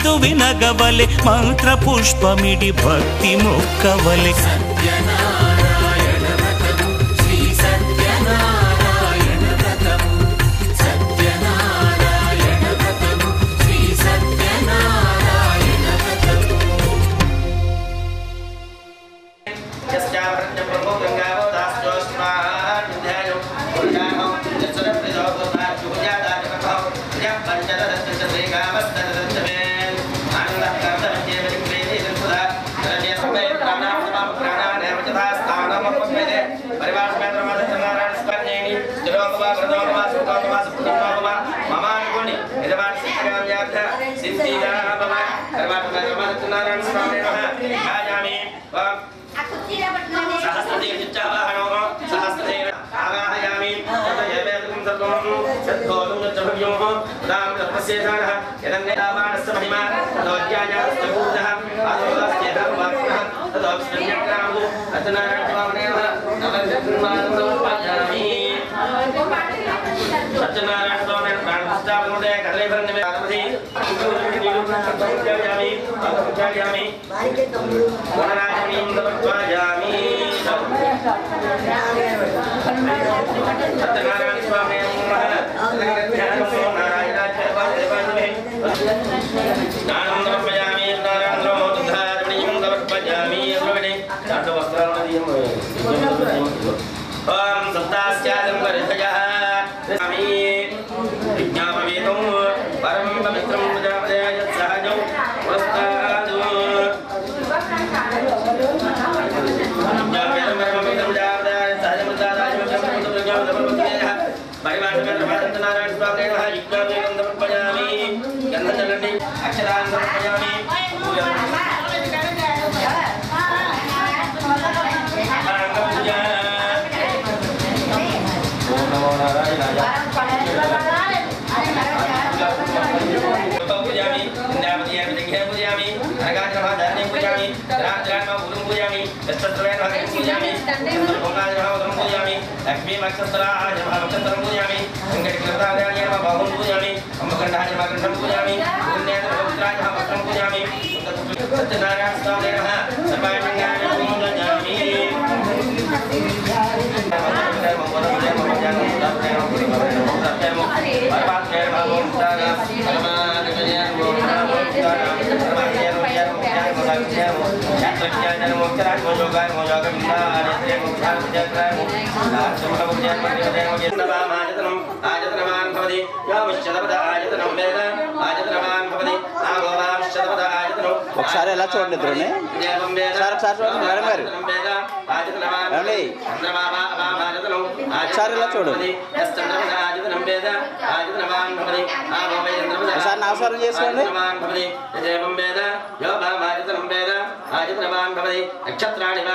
ಇದು ವಿನಗವಲೆ ಮಂತ್ರ ಪುಷ್ಪಮಿಡಿ ಭಕ್ತಿ ಮೊಕ್ಕವಲೆ ఒకసారి ఎలా చూడండి ఇద్దరుని ఒకసారి చూడండి మేడం గారు ఒకసారి ఎలా చూడండి ఒకసారి నమస్కారం చేసుకోండి నక్షత్రాన్ని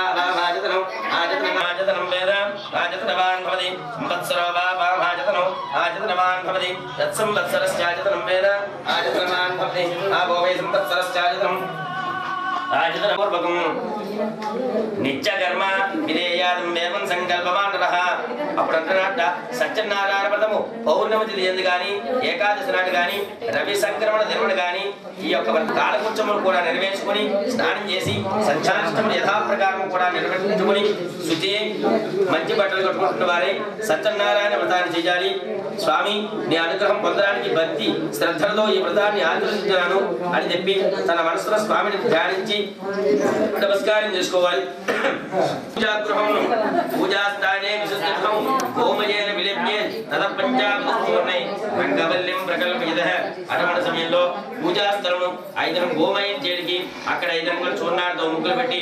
నిత్య కర్మ విధేయాదం సంకల్పమానరః. అప్పుడు అంటున్నట్ట సత్యనారాయణ వ్రతము పౌర్ణమి తిథి ఎందు కానీ ఏకాదశి నాడు కానీ రవి సంక్రమణ దినముడు కానీ ఈ యొక్క కాలకృత్యములు కూడా నెరవేర్చుకొని స్నానం చేసి సంచారిష్టం యథాప్రకారం కూడా నిర్వర్తించుకొని శుచి మంచి బట్టలు కట్టుకుంటున్న వారే సత్యనారాయణ వ్రతాన్ని చేయాలి. స్వామి నీ అనుగ్రహం పొందడానికి భక్తి శ్రద్ధలతో ఈ వ్రతాన్ని ఆచరించాను అని చెప్పి తన మనసులో స్వామిని ధ్యానించి నమస్కారం చేసుకోవాలి. పూజాగృహమును పూజాస్థానే విశుద్ధం గోమయేన విలిప్యే తద పంచామృతపూర్ణై రంగవల్లిం ప్రకల్పయదః. అటువంటి సమయంలో పూజాస్థలము 5 గోమయం చేయడానికి అక్కడ 5 రంగుల చూర్ణాలతో ముగ్గులు పెట్టి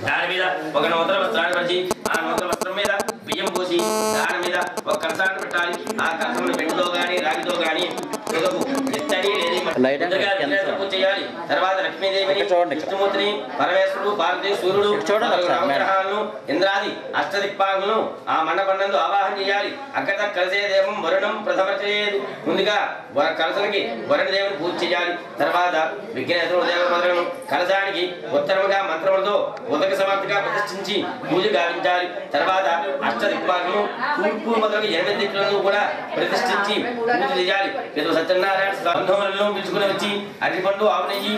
దాని మీద ఒక నూతన వస్త్రాన్ని పరిచి ఆ నూతన వస్త్రం మీద బియ్యం పోసి దాని మీద ఒక కలసాన్ని పెట్టాలి. ఆ కలసంలో వెండితో గాని రాగితో గాని చేయాలి. తర్వాత లక్ష్మీదేవిని విష్ణుమూర్తిని పరమేశ్వరుడు పార్వతీ సూర్యుడు నవగ్రహాలను ఇంద్రాది అష్టదిక్పాలను ఆ మండపండందు ఆవాహన చేయాలి. అక్కడ కలిసే దేవం వరుణం ప్రథమచేది. ముందుగా కలసనికి వరుణ దేవుని పూజ చేయాలి. తర్వాత విఘ్నేశ్వరుడు దేవ మొదలను కలసానికి ఉత్తరముగా మంత్రములతో ఉదక సమాప్తిగా ప్రతిష్ఠించి పూజ గావించాలి. తర్వాత అష్టదిక్పాలను తూర్పు మొదలగు 8 దిక్కులను కూడా ప్రతిష్ఠించి పూజ చేయాలి. సత్యనారాయణ బంధువులను పిలుచుకుని వచ్చి అరటిపండు ఆవు నెయ్యి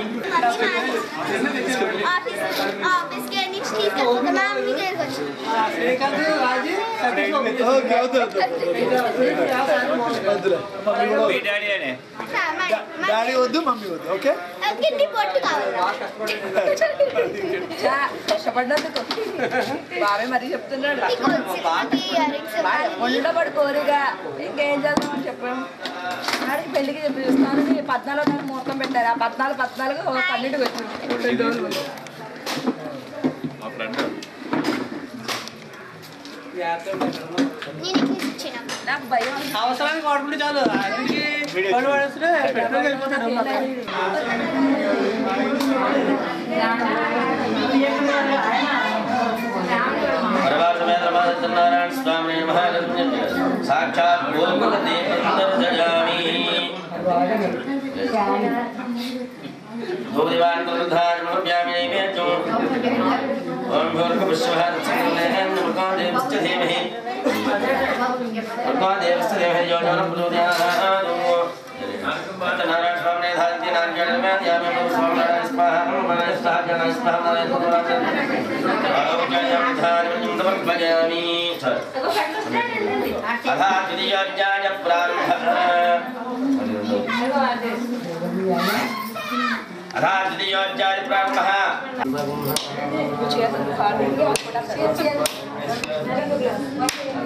డాడీ వద్దు మమ్మీ వద్దు ఓకే కష్టపడ్డందుకు బాబాయ్ మరీ చెప్తున్నాడు ఉండబడి కోరిగా ఇంకేం చేద్దామని చెప్పాము ఆడికి పెళ్లికి పిలుస్తాను 14 ముహూర్తం పెట్టారు ఆ 14 12 వచ్చింది నాకు భయం అవసరానికి వాడుకుంటే చాలు పని పడేస్తే పెట్రోల్ వెళ్ళిపోతాడు సత్యనారాయణ స్వామి సాక్షాత్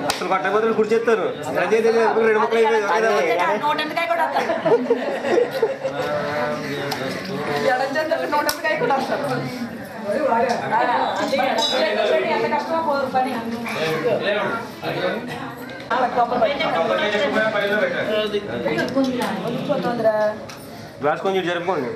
అసలు పట్టకపోతే గుడి చేస్తారు రెండు ముక్కలు గ్లాస్ కొంచెం జరుపుకోండి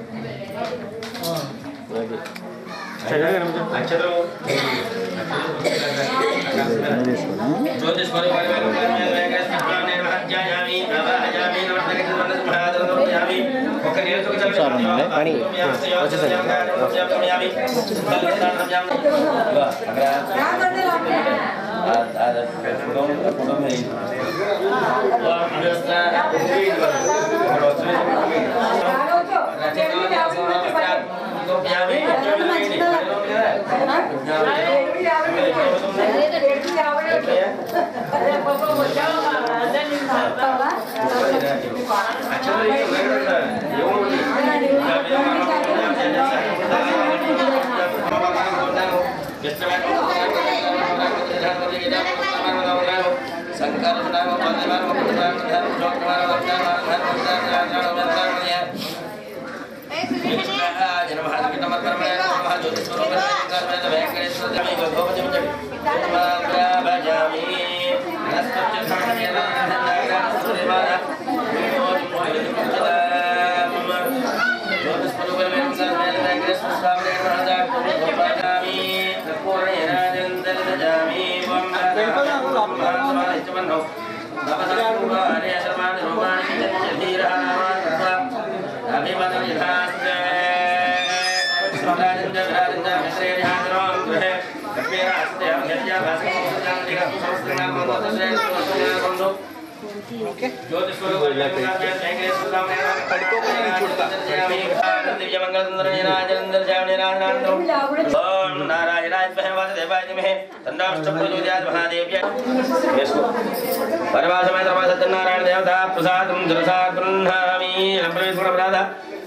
సత్యనారాయణ దేవత ప్రసాదం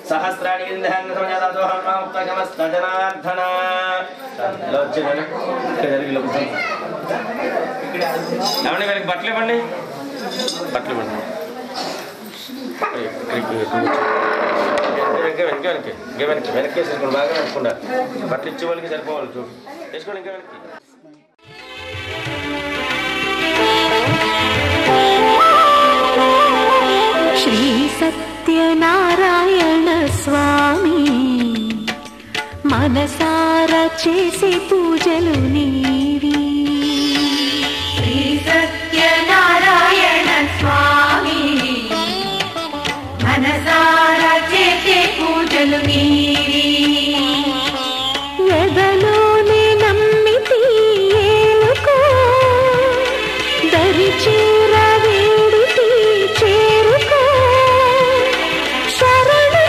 సహస్రాణి జనార్దన ఏమండి వీళ్ళకి బట్టలు ఇవ్వండి బట్టలు ఇవ్వండి వెనక్కి వేసుకోండి బాగా అనుకుండా బట్టలు ఇచ్చే వాళ్ళకి సరిపోవాలి చూడు వేసుకోండి ఇంకా వెనక్కి శ్రీ సత్యనారాయణ స్వామి మనసారా చేసే పూజలు నీవి శ్రీ సత్యనారాయణ స్వామి మనసారా చేసే పూజలు నీవి ఎదలోనే నమ్మితి ఏలుకో దరిచేర వేడితి చేరుకో శరణు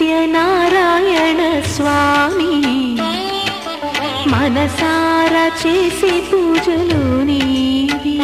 సత్యనారాయణ స్వామి మనసారా చేసే పూజలు నీవి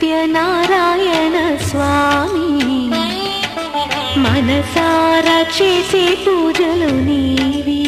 సత్యనారాయణ స్వామి మనసారా చేసే పూజలు నీవి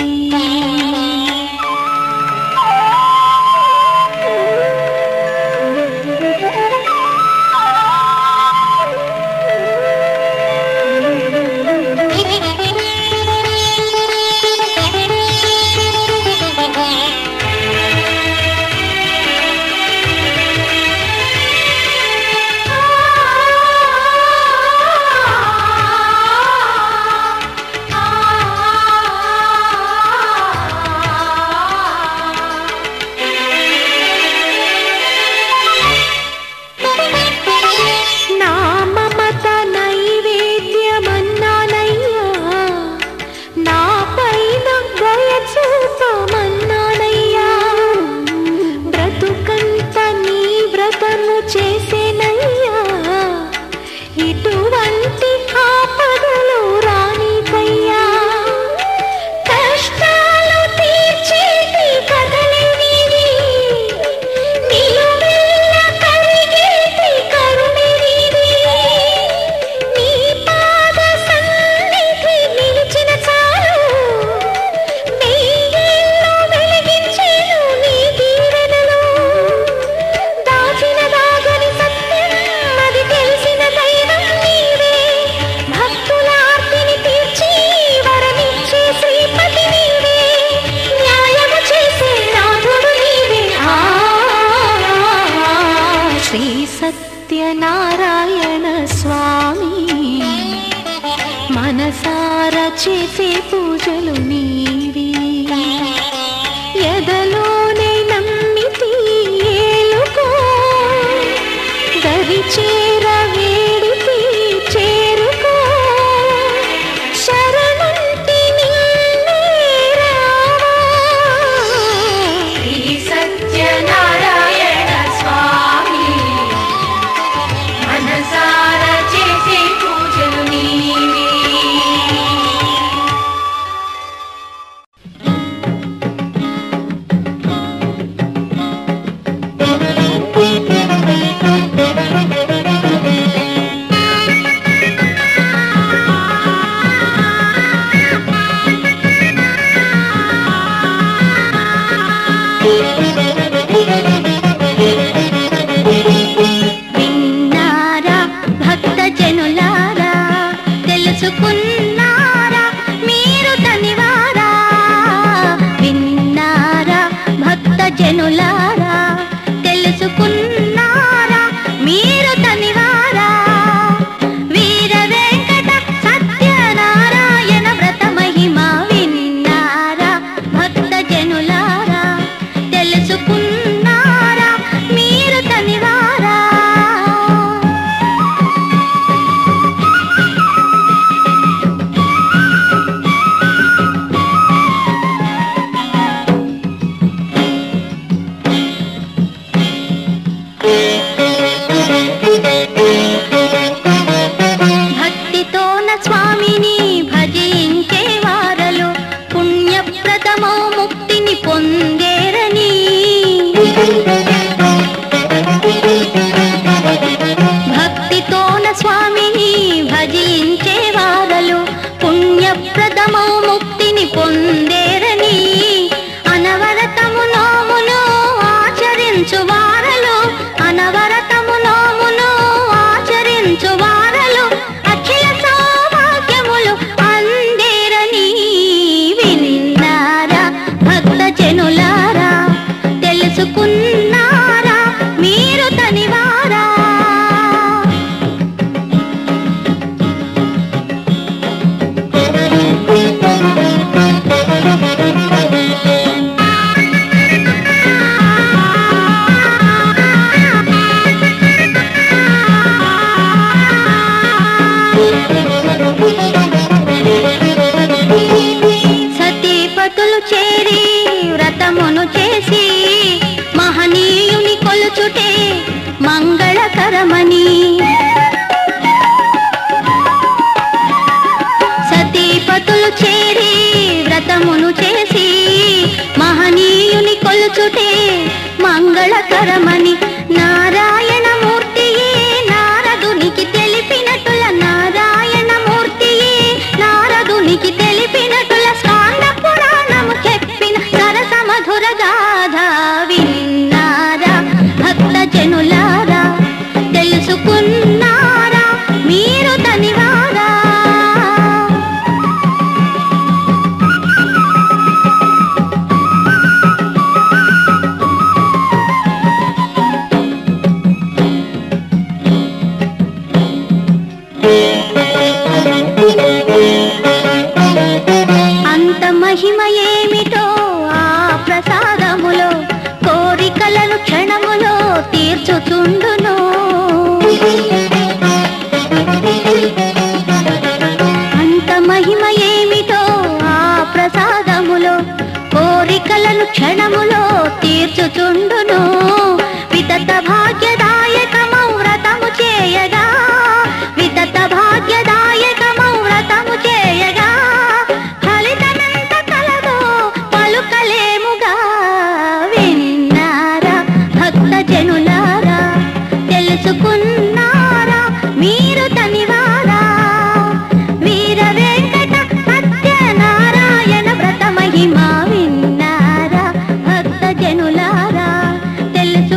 సత్యనారాయణ స్వామి మనసారా చేసే పూజలు నీవి ఎదలోనే నమ్మితి ఏలుకో దరి చేర వేడితి చేరుకో శరణంటి నిన్నే రావా శ్రీ సత్యనారాయణ స్వామి మనసారా చేసే పూజలు నీవి జపమును చేసి మహనీయుని కొలుచుటే మంగళకరమని నారాయణమూర్తియే నారదునికి తెలిపినట్టుల నారాయణమూర్తియే నారదునికి తెలిపినట్టుల స్కాంద పురాణము చెప్పిన సరస మధుర గాథ విన్నారా భక్త జనులారా తెలుసుకున్నారా మీరు తనివారా అంత మహిమ ఏమిటో ఆ ప్రసాదములో కోరికలను క్షణములో తీర్చుతుండును అంత మహిమ ఏమిటో ఆ ప్రసాదములో కోరికలను క్షణములో తీర్చుతుండును వితత భాగ్యదాయకమౌ వ్రతము చేయగా వితత భాగ్యదాయకమౌ వ్రతము చేయగా ఫలితమెంత కలదో పలుకలేముగా విన్నారా భక్త జనులారా తెలుసుకున్నారా మీరు తనివారా వీర వెంకట సత్యనారాయణ వ్రత మహిమ విన్నారా భక్త జనులారా తెలుసు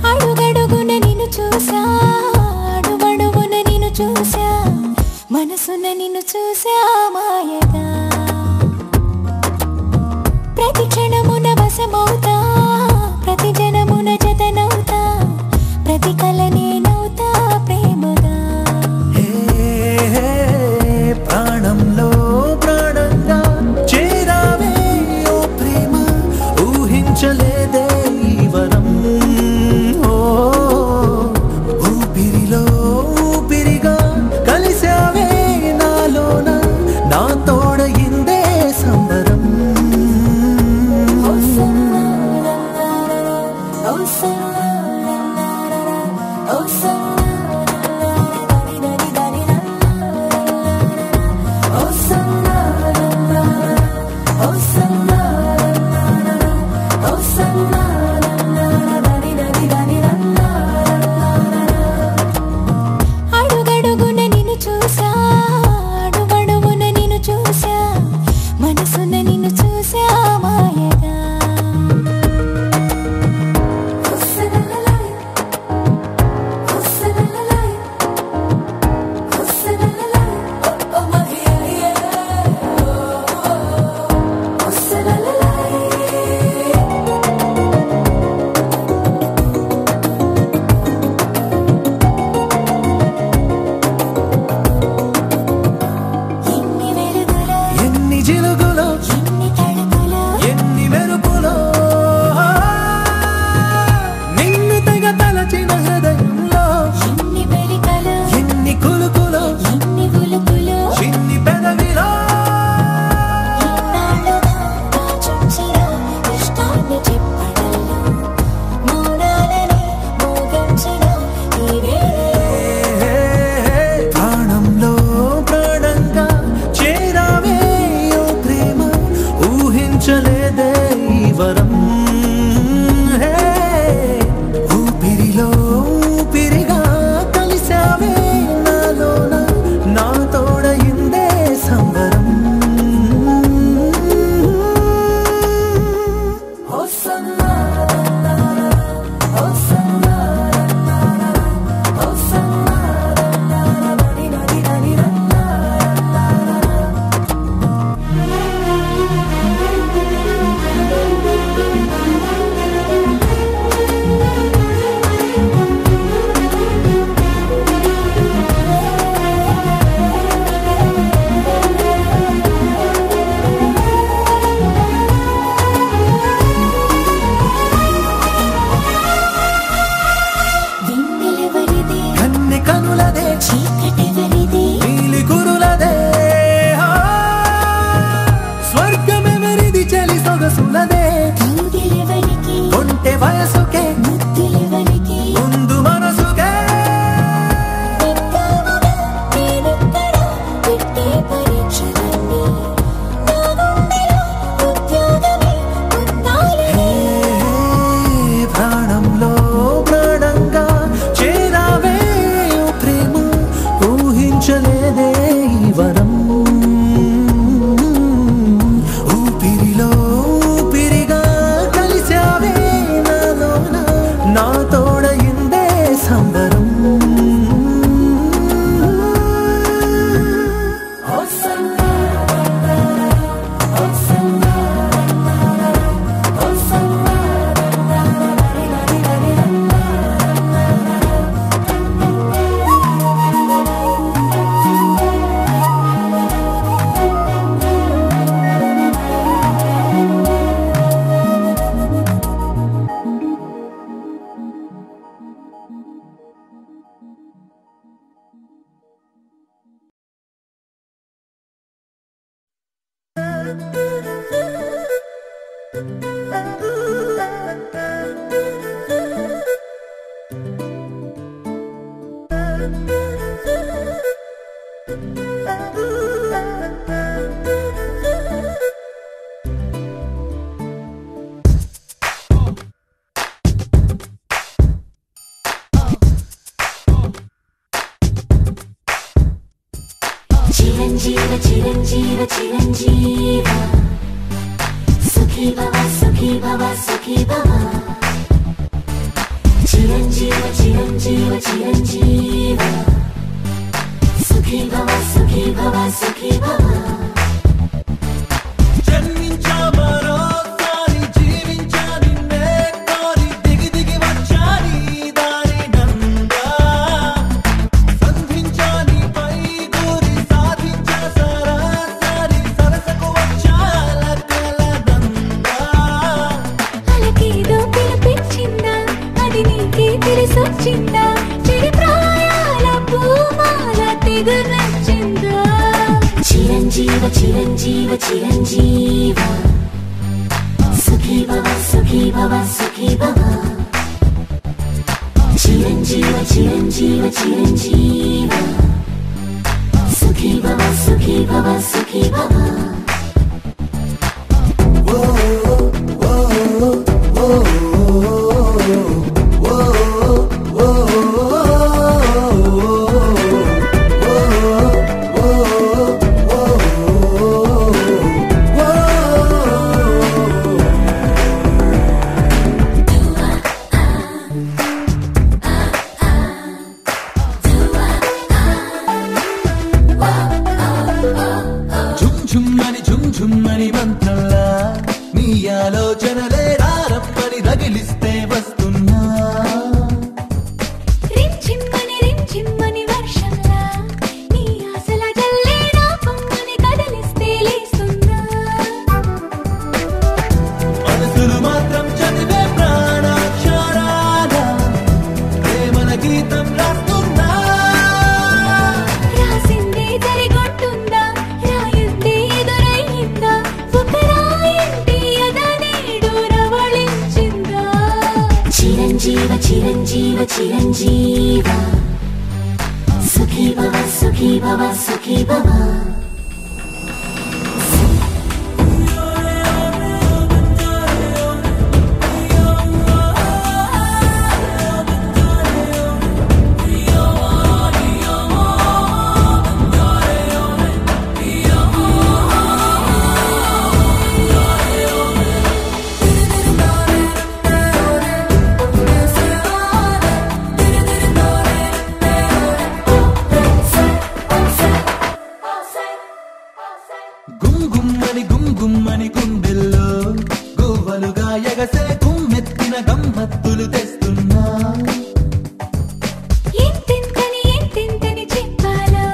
అడుగడుగున నిన్ను చూసా, అడుగడుగున నిన్ను చూసా, మనసున నిన్ను చూసా మాయగా. ప్రతి క్షణమున వశమవుతా, ప్రతి జనమున జతనవుతా, ప్రతి కల నేనవుతా ప్రేమగా. ప్రాణంలో ప్రాణంగా చేరావే ఓ ప్రేమ, ఊహించలేదే ఈ వరం. ఊపిరిలో ఊపిరిగా కలిసావే నాలోన, నా తోడయిందే సంబరం. అడుగడుగున నిన్ను చూసా, అడుగడుగున నిన్ను చూసా, మనసున నిన్ను చూసా మాయగా. ఎన్ని వెలుగులో, ఎన్ని జిలుగులో, ఎన్ని తడుపులో, ఎన్ని మెరుపులో, నిన్ను తెగ తలచిన హృదయంలో, ఎన్ని మెలికలో, ఎన్ని కులుకులో, ఎన్ని ఉలుకులో, చిన్ని పెదవిలో. ఇన్నాళ్ళుగా దాచుంచిన ఇష్టాన్ని చెప్పడంలో, మౌనాలని మోగించిన ఈ వేళ. ప్రాణంలో ప్రాణంగా చేరావే ఓ ప్రేమ, ఊహించలేదే ఈ వరం. ఊపిరిలో ఊపిరిగా కలిసావే నాలోన, నా తోడయిందే సంబరం. చిరంజీవ చిరంజీవ చిరంజీవ సుఖీ భవ సుఖీ భవ సుఖీ భవ చిరంజీవ చిరంజీవ చిరంజీవ సుఖీ భవ సుఖీ భవ సుఖీ భవ జన్మించా మరోసారి జీవించా నిన్నే కోరి దిగి దిగి వచ్చాని దారి నందా సంధించా నీపై గురి సాధించా సరాసరి సరసకు వచ్చా లకల నందా అలకేదో పిలిపించిందా అది నీకే తెలిసొచ్చిందా చెడి ప్రాయాల పూమాల తెగ నచ్చిందా చిరంజీవ చిరంజీవ చిరంజీవ సుఖీ భవ సుఖీ భవ సుఖీ భవ చిరంజీవ చిరంజీవ చిరంజీవ సుఖీ భవ సుఖీ భవ సుఖీ భవ ఝుమ్మని మంత్రంలా నీ ఆలోచనలే రారమ్మని రగిలిస్తే వస్తున్నా రించిమ్మని వర్షంలా నీ ఆశల జల్లే నా పొమ్మని కదలిస్తే లేస్తున్నా మనసులు మాత్రం చదివే ప్రాణాక్షరాల ప్రేమల గీతం రాస్తున్నా రాసిందే జరిగొట్టుందా రాయుందే ఎదురయ్యిందా ఒక రాయంటి ఎదనేడు రవళించిందా చిరంజీవ చిరంజీవ చిరంజీవ సుఖీ భవ సుఖీ భవ సుఖీ భవ గుమ్గుమ్మని గుండెల్లో గువ్వలుగా ఎగసే గుమ్మెత్తిన గమ్మత్తులు తెస్తున్నా ఎంతెంతని చెప్పాలో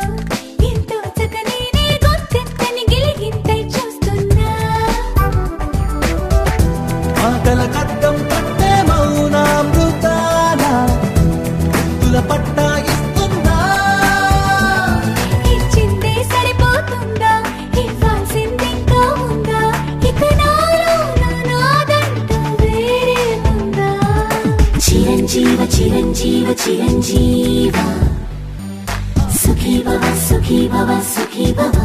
ఎంతో చక్కనేనే గొంతెత్తని గిలిగింతై చూస్తున్నా ఆకల కద్దం పట్టే మౌనామృతాల ముద్దుల పట్టా ఇస్తున్నా ఇచ్చిందే సరిపోతుందా ఇవ్వాల్సింది ఇంకా ఉందా ఇక నాలో నాదంటూ వేరే ఉందా చిరంజీవ చిరంజీవ చిరంజీవ సుఖీ భవ సుఖీ భవ సుఖీ భవ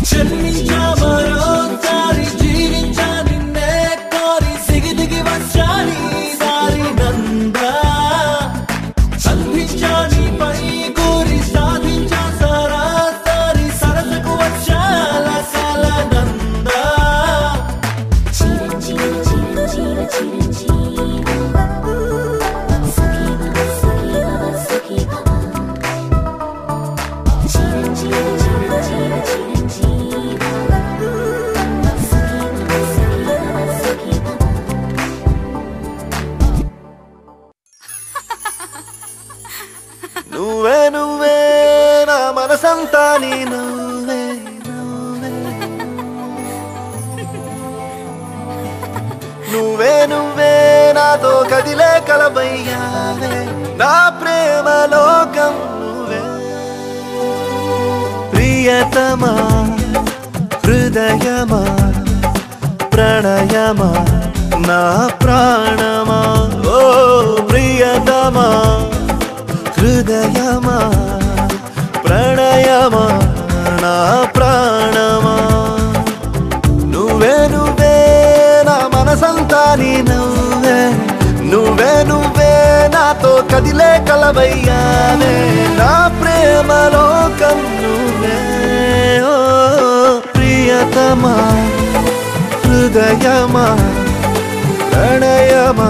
జన్మించా మరోసారి జీవించా నిన్నే కోరి దిగి దిగి వచ్చాని దారి నందా సంధించా నీపై గురి సాధించా సరాసరి సరసకు వచ్చా లకల నందా చిరంజీవ చిరంజీవ చిరంజీవ సుఖీ భవ సుఖీ భవ సుఖీ భవ చిరంజీవ చిరంజీవ చిరంజీవ సుఖీ భవ సుఖీ భవ సుఖీ భవ నువ్వే నువ్వే నా మనసంతా నీ నువ్వే నువ్వే నువ్వే నాతో కదిలే కలబయ్యావే నా ప్రేమ లోకం నువ్వే ప్రియతమా హృదయమా ప్రణయమా నా ప్రాణమా ఓ ప్రియతమా హృదయమా ప్రణయమా నా ప్రాణమా నువ్వే నువ్వే నా మనసంతా నీ నువ్వే నువ్వే నువ్వే నాతో కదిలే కలవయ్యానే నా ప్రేమలో కన్నునే ఓ ప్రియతమా హృదయమా ప్రణయమా